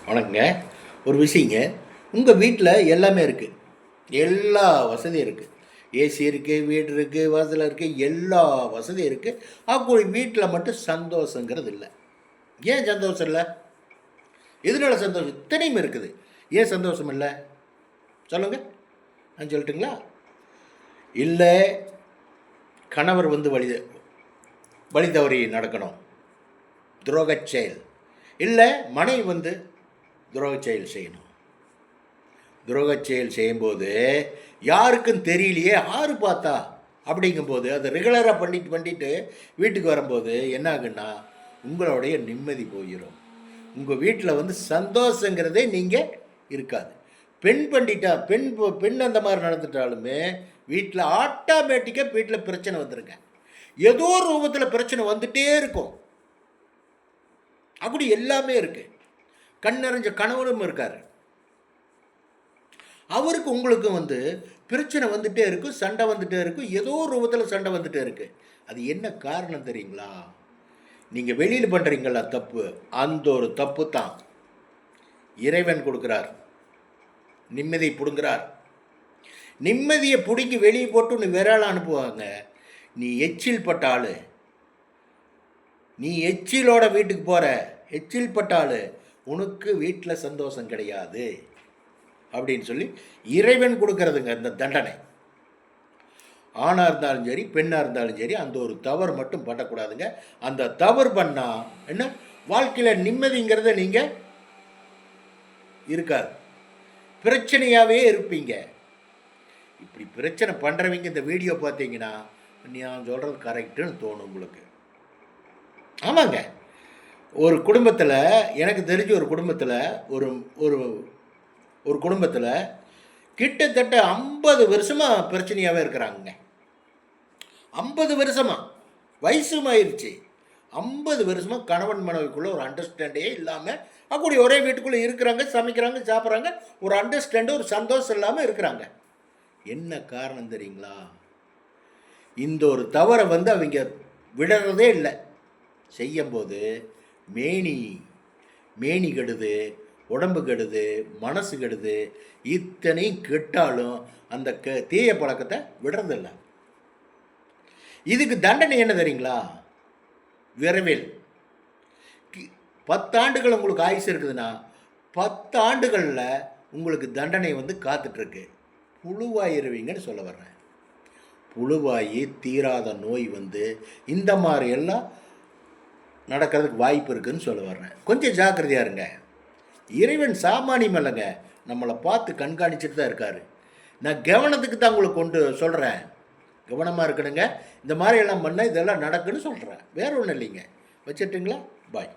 வணக்கங்க. ஒரு விஷயங்க, உங்கள் வீட்டில் எல்லாமே இருக்குது, எல்லா வசதியும் இருக்குது. ஏசி இருக்குது, வீடு இருக்குது, வாசல் இருக்குது, எல்லா வசதியும் இருக்குது. அப்போ வீட்டில் மட்டும் சந்தோஷங்கிறது இல்லை. ஏன் சந்தோஷம் இல்லை? எதனால சந்தோஷம்? இத்தனையும் இருக்குது, ஏன் சந்தோஷம் இல்லை சொல்லுங்கள். நான் சொல்லட்டுங்களா? இல்லை, கணவர் வந்து வழி தவறி நடக்கணும், துரோகச் செயல். இல்லை, மனைவி வந்து துரோகச் செயல் செய்யணும். துரோகச் செயல் செய்யும்போது யாருக்கும் தெரியலையே, ஆறு பார்த்தா அப்படிங்கும்போது அதை ரெகுலராக பண்ணிட்டு வீட்டுக்கு வரும்போது என்ன ஆகுன்னா, உங்களுடைய நிம்மதி போயிடும். உங்கள் வீட்டில் வந்து சந்தோஷங்கிறதே நீங்கள் இருக்காது. பெண் அந்த மாதிரி நடந்துட்டாலுமே வீட்டில் ஆட்டோமேட்டிக்காக வீட்டில் பிரச்சனை வந்துருங்க. ஏதோ ஒரு ரூபத்தில் பிரச்சனை வந்துகிட்டே இருக்கும். அப்படி எல்லாமே இருக்குது. கண்ணறிஞ்ச கணவனும் இருக்கார். அவருக்கு உங்களுக்கும் வந்து பிரச்சனை வந்துகிட்டே இருக்கும், சண்டை வந்துகிட்டே இருக்கும், ஏதோ ஒரு ரூபத்தில் சண்டை வந்துகிட்டே இருக்குது. அது என்ன காரணம் தெரியுங்களா? நீங்கள் வெளியில் பண்ணுறீங்களா தப்பு, அந்த ஒரு தப்பு தான் இறைவன் கொடுக்குறார். நிம்மதியை பிடுங்குறார். நிம்மதியை பிடுங்கி வெளியே போட்டு நீ விரல அனுப்புவாங்க. நீ எச்சில் பட்ட ஆள், நீ எச்சிலோட வீட்டுக்கு போகிற, எச்சில் பட்ட ஆள், உனக்கு வீட்டில் சந்தோஷம் கிடையாது அப்படின்னு சொல்லி இறைவன் கொடுக்கறதுங்க இந்த தண்டனை. ஆணாக இருந்தாலும் சரி, பெண்ணாக இருந்தாலும் சரி, அந்த ஒரு தவறு மட்டும் பண்ணக்கூடாதுங்க. அந்த தவறு பண்ணால் என்ன, வாழ்க்கையில் நிம்மதிங்கிறத நீங்கள் இருக்காது, பிரச்சனையாகவே இருப்பீங்க. இப்படி பிரச்சனை பண்ணுறவங்க இந்த வீடியோ பார்த்தீங்கன்னா நான் சொல்கிறது கரெக்டுன்னு தோணும் உங்களுக்கு. ஆமாங்க, ஒரு குடும்பத்தில், எனக்கு தெரிஞ்ச ஒரு குடும்பத்தில், ஒரு ஒரு ஒரு குடும்பத்தில் கிட்டத்தட்ட 50 வருஷமாக பிரச்சனையாகவே இருக்கிறாங்க. 50 வருஷமாக, வயசும் ஆயிடுச்சு. 50 வருஷமாக கணவன் மனைவிக்குள்ளே ஒரு அண்டர்ஸ்டாண்டே இல்லாமல் அப்படி ஒரே வீட்டுக்குள்ளே இருக்கிறாங்க, சமைக்கிறாங்க, சாப்பிட்றாங்க, ஒரு அண்டர்ஸ்டாண்டு, ஒரு சந்தோஷம் இல்லாமல் இருக்கிறாங்க. என்ன காரணம் தெரியுங்களா? இந்த ஒரு தவறை வந்து அவங்க விடுறதே இல்லை. செய்யும்போது மேனி கெடுது, உடம்பு கெடுது, மனசு கெடுது. இத்தனையும் கெட்டாலும் அந்த தீய பழக்கத்தை விடுறதில்லை. இதுக்கு தண்டனை என்ன தெரியுங்களா? விரைவில் 10 ஆண்டுகள் உங்களுக்கு ஆயுசு இருக்குதுன்னா 10 ஆண்டுகளில் உங்களுக்கு தண்டனை வந்து காத்துட்ருக்கு. புழுவாயிருவீங்கன்னு சொல்ல வர்றேன். புழுவாயி தீராத நோய் வந்து இந்த மாதிரி எல்லாம் நடக்கிறதுக்கு வாய்ப்பு இருக்குதுன்னு சொல்ல வர்றேன். கொஞ்சம் ஜாக்கிரதையாக இருங்க. இறைவன் சாமானியம் இல்லைங்க, நம்மளை பார்த்து கண்காணிச்சுட்டு தான் இருக்கார். நான் கவனத்துக்கு தான் உங்களுக்கு கொண்டு சொல்கிறேன். கவனமாக இருக்கணுங்க. இந்த மாதிரி எல்லாம் பண்ணால் இதெல்லாம் நடக்குன்னு சொல்கிறேன். வேறு ஒன்றும் இல்லைங்க. வச்சுட்டுங்களா? பாய்.